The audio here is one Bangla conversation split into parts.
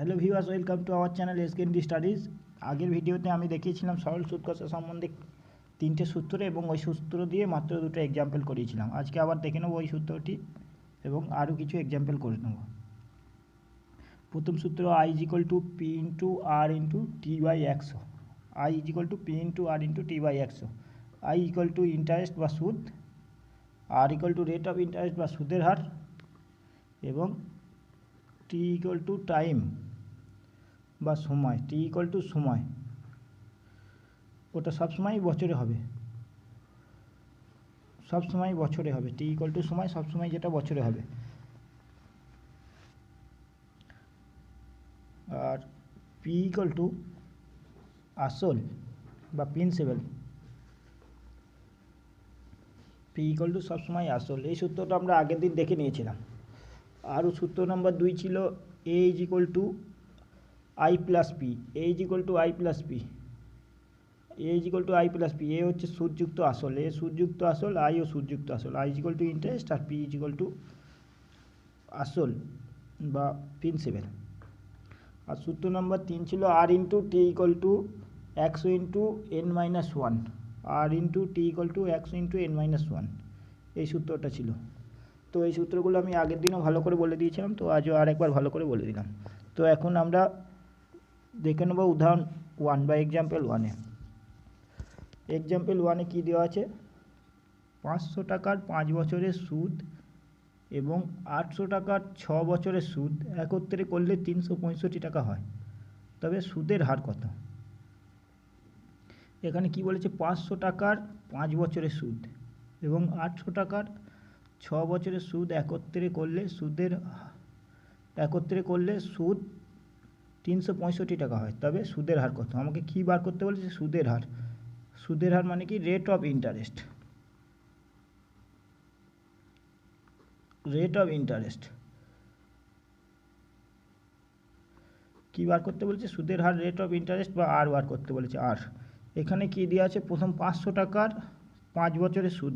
Hello viewers, welcome to our channel SKND studies. আগের ভিডিওতে আমি দেখিয়েছিলাম সরল সুদ কষা সম্বন্ধে 3টে সূত্র এবং ওই সূত্র দিয়ে মাত্র 2টো এক্সাম্পল করিয়েছিলাম। আজকে আবার দেখে নেব ওই সূত্রটি এবং আরও কিছু এক্সাম্পল করে নেব। প্রথম সূত্র I is equal to P into R into T by 100। I is equal to P into R into T by 100। I equal to interest বা সুদ, R equal to rate of interest বা সুদের হার, এবং টি ইকুয়াল টু টাইম বা সময়। টি ইকুয়াল টু সময়, ওটা সবসময় বছরে হবে, সবসময় বছরে হবে। টি ইকুয়াল টু সময়, সবসময় যেটা বছরে হবে। আর পি ইকুয়াল টু আসল বা প্রিন্সিপাল। পি ইকুয়াল টু সবসময় আসল। এই সূত্রটা আমরা আগের দিন দেখে নিয়েছিলাম। আরও সূত্র নম্বর 2 ছিল A is equal to I plus P. A is equal to I plus P. A is equal to I plus P. A হচ্ছে সুদযুক্ত আসল, এ সুদযুক্ত আসল, আইও সুদযুক্ত আসল। I is equal to interest আর পি ইজ ইকুয়াল টু আসল বা প্রিন্সিপাল। আর সূত্র নম্বর 3 ছিল R into T equal to 100 into N minus one. R into T equal to 100 into N minus one, এই সূত্রটা ছিল। তো এই সূত্রগুলো আমি আগের দিনও ভালো করে বলে দিয়েছিলাম, তো আজও আরেকবার ভালো করে বলে দিলাম। তো এখন আমরা দেখে নেব উদাহরণ 1 বা এক্সাম্পল 1-এ। এক্সাম্পল 1-এ কী দেওয়া আছে? 500 টাকার 5 বছরের সুদ এবং 800 টাকার 6 বছরের সুদ একত্রে করলে 365 টাকা হয়, তবে সুদের হার কত? এখানে কি বলেছে? 500 টাকার 5 বছরের সুদ এবং 800 টাকার 6 বছরের সুদ একত্রে করলে সুদ 365 টাকা হয়, তবে সুদের হার কত? আমাকে কী বার করতে বলেছে? সুদের হার। সুদের হার মানে কি? Rate of interest. Rate of interest কী বার করতে বলেছে? সুদের হার, রেট অফ ইন্টারেস্ট বা আর বার করতে বলেছে। আর এখানে কি দেওয়া আছে? প্রথম 500 টাকার 5 বছরের সুদ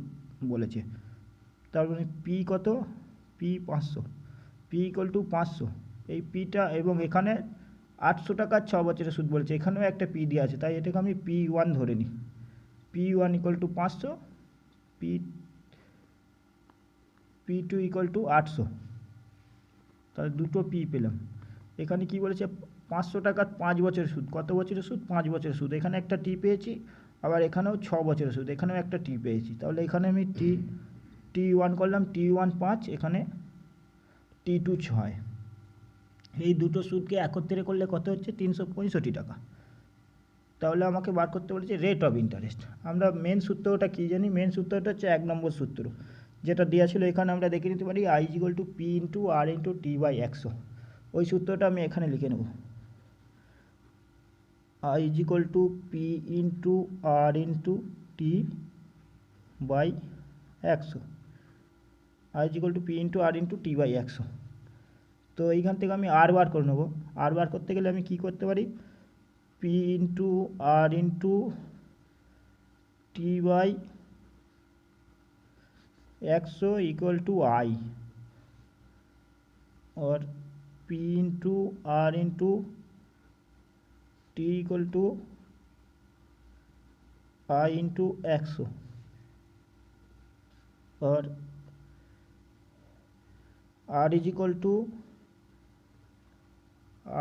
বলেছে, তার মানে পি কত? পি 500, পি ইকুয়াল টু 500, এই পিটা। এবং এখানে 800 টাকার 6 বছরের সুদ বলেছে, এখানেও একটা পি দেওয়া আছে, তাই এটাকে আমি P1 ধরে নিই। P1 equal to 500, P2 equal to 800, তাহলে দুটো পি পেলাম। এখানে কি বলেছে? 500 টাকার 5 বছরের সুদ। কত বছরের সুদ? 5 বছরের সুদ। এখানে একটা টি পেয়েছি, আবার এখানেও 6 বছরের সুদ, এখানেও একটা টি পেয়েছি। তাহলে এখানে আমি T1 করলাম, T1 5, এখানে T2 6। এই দুটো সুদকে একত্রে করলে কত হচ্ছে? 365 টাকা। তাহলে আমাকে বার করতে বলেছে রেট অফ ইন্টারেস্ট। আমরা মেন সূত্রটা কী জানি? মেন সূত্রটা হচ্ছে 1 নম্বর সূত্র, যেটা দেওয়া ছিল এখানে। আমরা দেখে নিতে পারি I equal to P into R into T by 100। ওই সূত্রটা আমি এখানে লিখে নেব। I equal to P into R into T by 100। I equal to P into R into T by 100। তো এইখান থেকে আমি আর বার করে নেব। আর বার করতে গেলে আমি কি করতে পারি? P into R into T by 100 equal to I, और P into R into T equal to I into 100, और R is equal to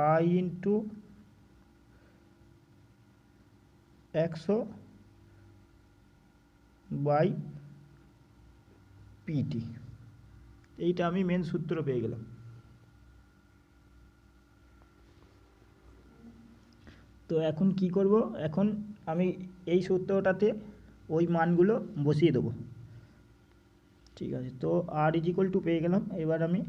I into 100 by PT. এইটা আমি মেন সূত্র পেয়ে গেলাম। তো এখন কি করব? এখন আমি এই সূত্রটাতে ওই মানগুলো বসিয়ে দেবো। ঠিক আছে, তো আর ইজ ইকুয়াল টু পেয়ে গেলাম। এবার আমি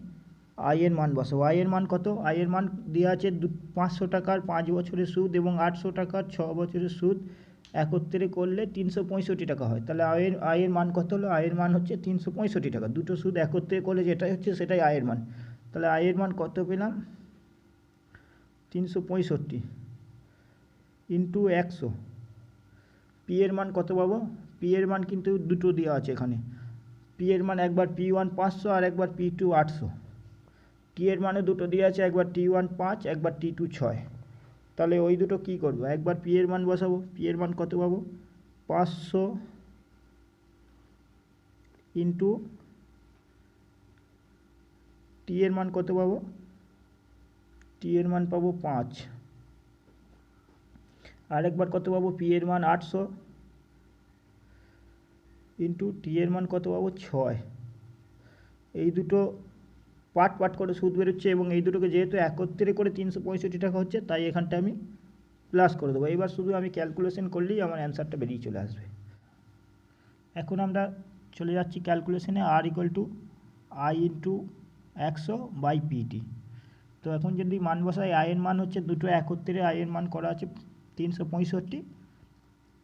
আই এর মান বসাবো। আই এর মান কত? আই এর মান দেওয়া আছে 500 টাকার 5 বছরের সুদ এবং 800 টাকার 6 বছরের সুদ একত্রে করলে 365 টাকা হয়। তাহলে আয়ের মান কত হলো? আয়ের মান হচ্ছে 365 টাকা। দুটো সুদ একত্রে করলে যেটাই হচ্ছে সেটাই আয়ের মান। তাহলে আয়ের মান কত পেলাম? 365 ইন্টু 100। পি এর মান কত পাবো? পি এর মান কিন্তু দুটো দেওয়া আছে এখানে। পি এর মান একবার P1 500 আর একবার P2 800। টি এর মানে দুটো দিয়ে আছে, একবার T1 5, একবার T2 6। তাহলে ওই দুটো কী করবো, একবার পি এর মান বসাবো। পি এর মান কত পাবো, 500 ইন্টু টি এর মান কত পাবো, টি এর মান পাবো 5। আরেকবার কত পাবো, পি এর মান 800 ইন্টু টি এর মান কত পাবো 6। এই দুটো পার্ট পার্ট করে সুদ বেরোচ্ছে এবং এই দুটোকে যেহেতু একত্রে করে 365 টাকা হচ্ছে, তাই এখানটা আমি প্লাস করে দেবো। এবার শুধু আমি ক্যালকুলেশন করলেই আমার অ্যান্সারটা বেরিয়ে চলে আসবে। এখন আমরা চলে যাচ্ছি ক্যালকুলেশনে, আর ইকুয়াল টু আই ইন্টু 100/পিটি। তো এখন যদি মান বসাই, আয়ের মান হচ্ছে দুটো একত্রে আয়ের মান করা আছে 365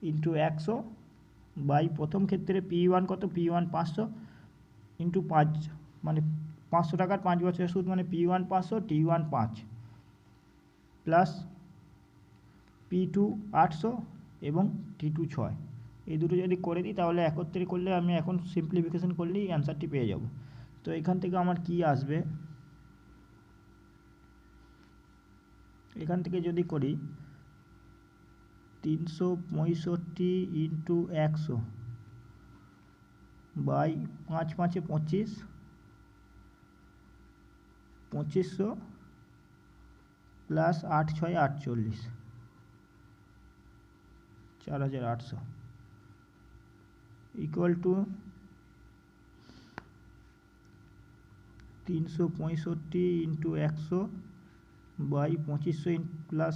ইন্টু 100 বাই প্রথম ক্ষেত্রে P1 কত, P1 500 ইন্টু 5, মানে 500 টাকার 5 বছরের সুদ, মানে P1 500, T1 5 প্লাস P2 800 এবং T2 6। এই দুটো যদি করে দিই তাহলে একত্রে করলে, আমি এখন সিম্পলিফিকেশন করলেই অ্যান্সারটি পেয়ে যাব। তো এখান থেকে আমার কি আসবে, এখান থেকে যদি করি 365 into 100 by 5 5 25, 2500 plus 8 6 48, 4800 equal to 365 into 100 by 2500 plus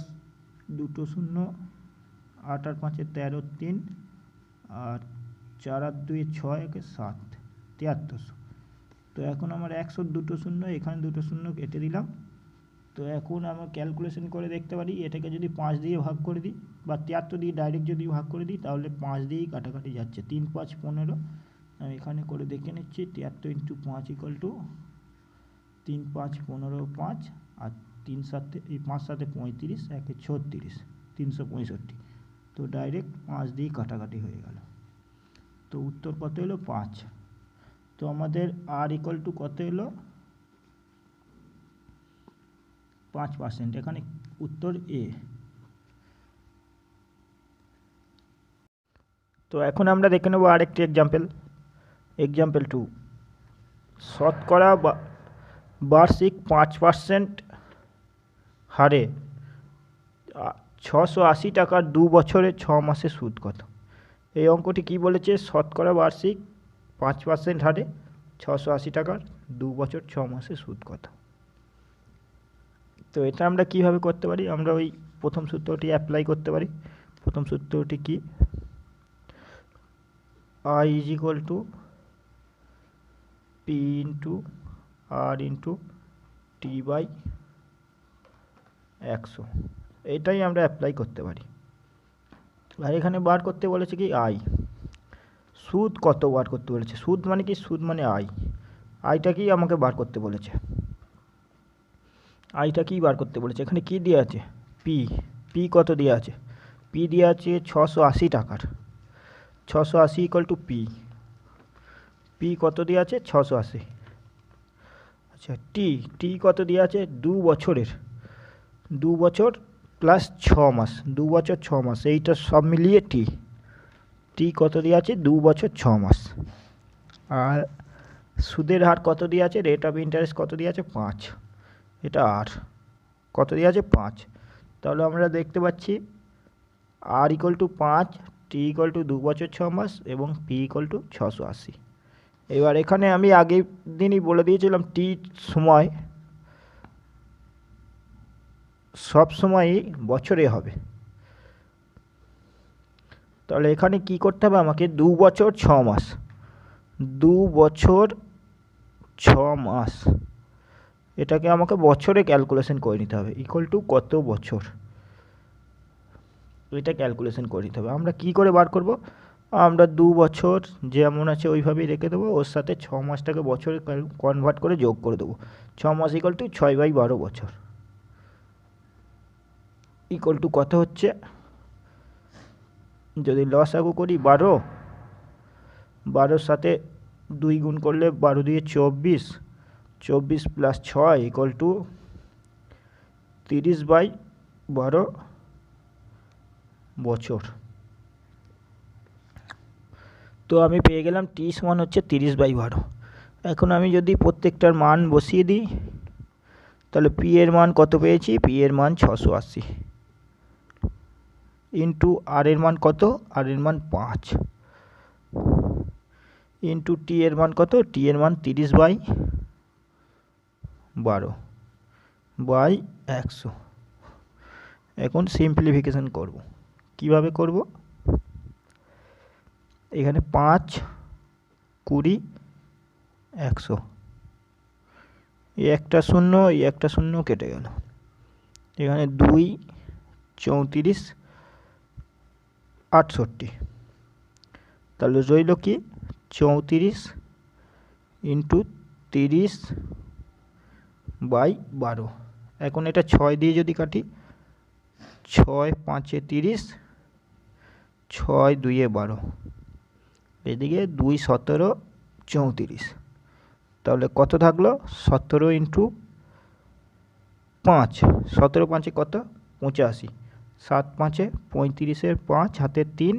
2 শূন্য, 8 আর 5 13 3, আর 4 আর 2 6 1 7, 7300। তো এখন আমার 100 2 শূন্য, এখানে 2 শূন্য কেটে দিলাম। তো এখন আমরা ক্যালকুলেশন করে দেখতে পারি, এটাকে যদি 5 দিয়ে ভাগ করে দিই বা 73 দিয়ে ডাইরেক্ট যদি ভাগ করে দিই, তাহলে 5 দিয়েই কাটাকাটি যাচ্ছে, 3 5 15। আমি এখানে করে দেখে নিচ্ছি, 73 ইন্টু 5 ইকুয়াল টু 3 5 15 5, আর 3 7 এই 5 7 35, 1 36, 365। তো ডাইরেক্ট 5 দিয়েই কাটাকাটি হয়ে গেল। তো উত্তর কত এলো, 5। তো আমাদের আর ইকুয়াল টু কত এলো, 5%। এখানে উত্তর এ। তো এখন আমরা দেখে নেব আরেকটি এক্সাম্পল 2। শতকরা বার্ষিক 5% হারে 680 টাকার 2 বছরে 6 মাসে সুদ কত। এই অঙ্কটি কি বলেছে, শতকরা বার্ষিক 5% হারে 680 টাকার 2 বছর 6 মাসে সুদ কত। তো এটা আমরা কিভাবে করতে পারি, আমরা ওই প্রথম সূত্রটি অ্যাপ্লাই করতে পারি। প্রথম সূত্রটি কি, I is equal to P into R into T by 100, এটাই আমরা অ্যাপ্লাই করতে পারি। আর এখানে বার করতে বলেছে কি, আই, সুদ কত বার করতে বলেছে। সুদ মানে কি, সুদ মানে আইটাকেই আমাকে বার করতে বলেছে। আইটাকেই বার করতে বলেছে। এখানে কি দেওয়া আছে, পি কত দেওয়া আছে, পি দেওয়া আছে 680 টাকার, 680 ইকুয়াল টু পি কত দেওয়া আছে 680। আচ্ছা, টি কত দেওয়া আছে, 2 বছরের, 2 বছর প্লাস 6 মাস, 2 বছর 6 মাস, এইটা সব মিলিয়ে টি কত দেওয়া আছে, 2 বছর 6 মাস। আর সুদের হার কত দেওয়া আছে, রেট অফ ইন্টারেস্ট কত দেওয়া আছে, 5, এটা আর কত দেওয়া আছে, 5। তাহলে আমরা দেখতে পাচ্ছি R equal to 5, T equal to 2 বছর 6 মাস এবং পি ইকুয়াল টু 680। এবার এখানে আমি আগের দিনই বলে দিয়েছিলাম, টি সময় সব সময়ই বছরে হবে। তাহলে এখানে কি করতে হবে আমাকে, 2 বছর 6 মাস, 2 বছর 6 মাস, এটাকে আমাকে বছরে ক্যালকুলেশন করে নিতে হবে, ইকুয়াল টু কত বছর, এটা ক্যালকুলেশন করে নিতে হবে। আমরা কি করে বার করব, আমরা 2 বছর যেমন আছে ওইভাবেই রেখে দেবো, ওর সাথে 6 মাসটাকে বছরে কনভার্ট করে যোগ করে দেবো। 6 মাস ইকুয়াল টু 6/12 বছর, ইকুয়াল টু কত হচ্ছে, যদি লসাগু করি 12, 12 সাথে 2 গুণ করলে 12 দিয়ে 24, 24 + 6 = 30/12 বছর। তো আমি পেয়ে গেলাম t সমান হচ্ছে 30/12। এখন আমি যদি প্রত্যেকটার মান বসিয়ে দিই তাহলে p এর মান কত পেয়েছি, p এর মান 680 ইন্টু r এর মান কত, r এর মান 5 ইন্টু t এর মান কত, t এর মান 30/12/100। এখন সিম্পলিফিকেশন করব। কিভাবে করব, এখানে 5 20 100, এই একটা শূন্য, এই একটা শূন্য কেটে গেল। এখানে 2 34 68, তাহলে রইল কি 34 ইন্টু 30/12। এখন এটা 6 দিয়ে যদি কাটি, 6 5 30, 6 2 12, এদিকে 2 17 34, তাহলে কত থাকলো 17 ইন্টু 5, 17 5 কত 85, 7 5 35, 5 হাতে 3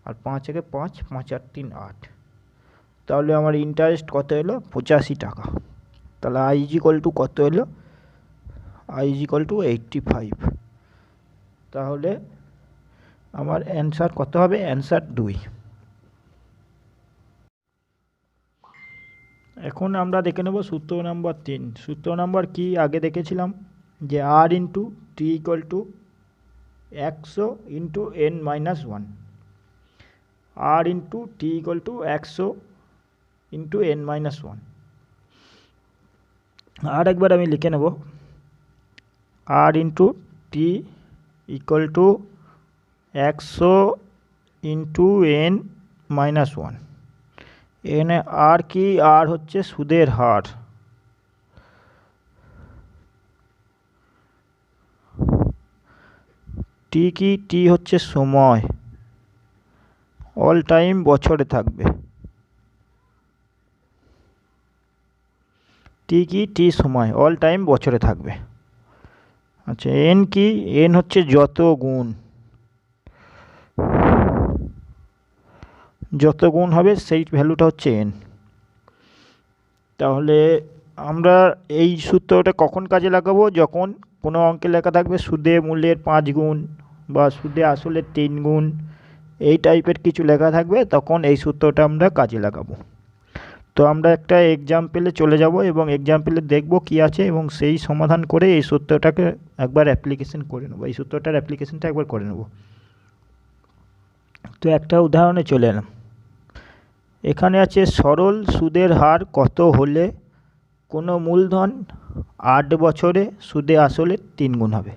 আর 5 একে 5, 5 8 3 8, তাহলে আমার ইন্টারেস্ট কত এলো 85 টাকা। তাহলে i = কত এলো, i = 85। তাহলে আমার অ্যান্সার কত হবে, অ্যান্সার 2। এখন আমরা দেখে নেব সূত্র নাম্বার 3। সূত্র নাম্বার কি আগে দেখেছিলাম যে r into t = 100 into n-1, r into t = 100 into n-1। আর একবার আমি লিখে নেব, r into t = 100 into n-1। এখানে আর কি, আর হচ্ছে সুদের হার, টি কি, টি হচ্ছে সময়, অল টাইম বছরে থাকবে। টি কি, টি সময়, অল টাইম বছরে থাকবে। আচ্ছা, এন কি, এন হচ্ছে যত গুণ, যত গুণ হবে সেই ভ্যালুটা হচ্ছে এন। তাহলে আমরা এই সূত্রটা কখন কাজে লাগাবো, যখন কোনো অঙ্কে লেখা থাকবে সুদে মূল্যের 5 গুণ বা সুদে আসলে 3 গুণ, এই টাইপের কিছু লেখা থাকবে, তখন এই সূত্রটা আমরা কাজে লাগাবো। তো আমরা একটা এক্সাম্পলে চলে যাব এবং এক্সাম্পলে দেখব কি আছে এবং সেই সমাধান করে এই সূত্রটাকে একবার অ্যাপ্লিকেশন করে নেব, এই সূত্রটার অ্যাপ্লিকেশনটা একবার করে নেব। তো একটা উদাহরণে চলে এলাম। এখানে আছে সরল সুদের হার কত হলে কোনো মূলধন 8 বছরে সুদে আসলে 3 গুণ হবে।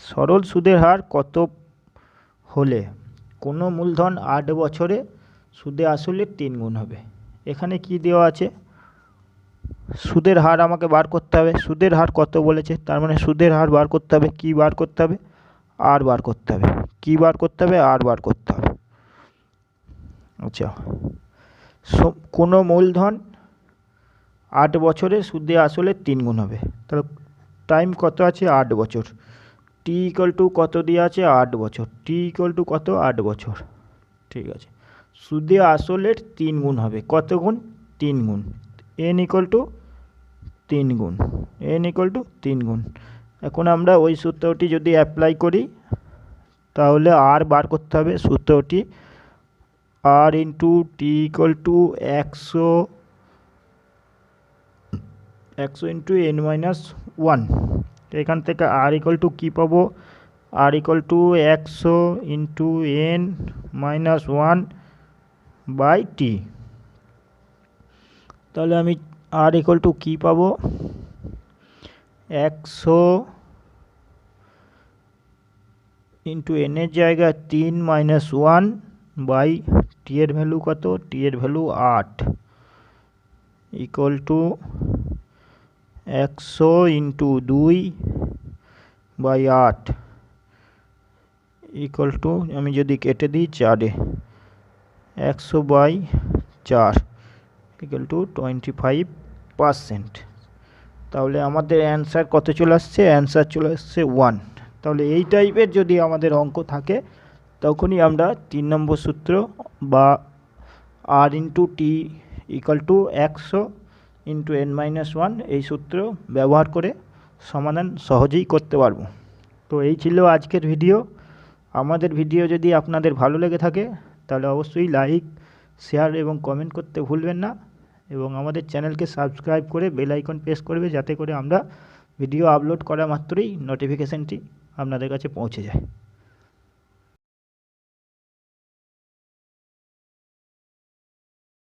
সরল সুদের হার কত হলে কোনো মূলধন 8 বছরে সুদে আসলে 3 গুণ হবে। এখানে কি দেওয়া আছে, সুদের হার আমাকে বার করতে হবে। সুদের হার কত বলেছে, তার মানে সুদের হার বার করতে হবে। কি বার করতে হবে, আর বার করতে হবে। কি বার করতে হবে, আর বার করতে হবে। আচ্ছা, কোনো মূলধন 8 বছরে সুদে আসলে 3 গুণ হবে, তাহলে টাইম কত আছে 8 বছর। টি = কত দিয়ে আছে 8 বছর, টি = কত 8 বছর, ঠিক আছে। সুদে আসলের 3 গুণ হবে, কত গুণ 3 গুণ, n = 3 গুণ, n = 3 গুণ। এখন আমরা ওই সূত্রটি যদি অ্যাপ্লাই করি তাহলে আর বার করতে হবে। সূত্রটি r into T = 100 into n-1। এখান থেকে r = কী পাবো, r = 100 ইন্টু n-1/t। তাহলে আমি r = কী পাবো, 100 ইন্টু n এর জায়গায় 3 - 1/t এর ভ্যালু কত, t এর ভ্যালু 8 = 100 ইন্টু 2/8 আমি যদি কেটে দিই 4-এ, 100/4 = 25 পার্সেন্ট। তাহলে আমাদের অ্যান্সার কত চলে আসছে? অ্যান্সার চলে আসছে 1। তাহলে এই টাইপের যদি আমাদের অঙ্ক থাকে তখনই আমরা 3 নম্বর সূত্র বা R into T equal to 100 into n-1 এই সূত্র ব্যবহার করে সমাধান সহজেই করতে পারবো। তো এই ছিল আজকের ভিডিও। আমাদের ভিডিও যদি আপনাদের ভালো লেগে থাকে তাহলে অবশ্যই লাইক, শেয়ার এবং কমেন্ট করতে ভুলবেন না, এবং আমাদের চ্যানেলকে সাবস্ক্রাইব করে বেল আইকন প্রেস করবে, যাতে করে আমরা ভিডিও আপলোড করা মাত্রই নোটিফিকেশানটি আপনাদের কাছে পৌঁছে যায়।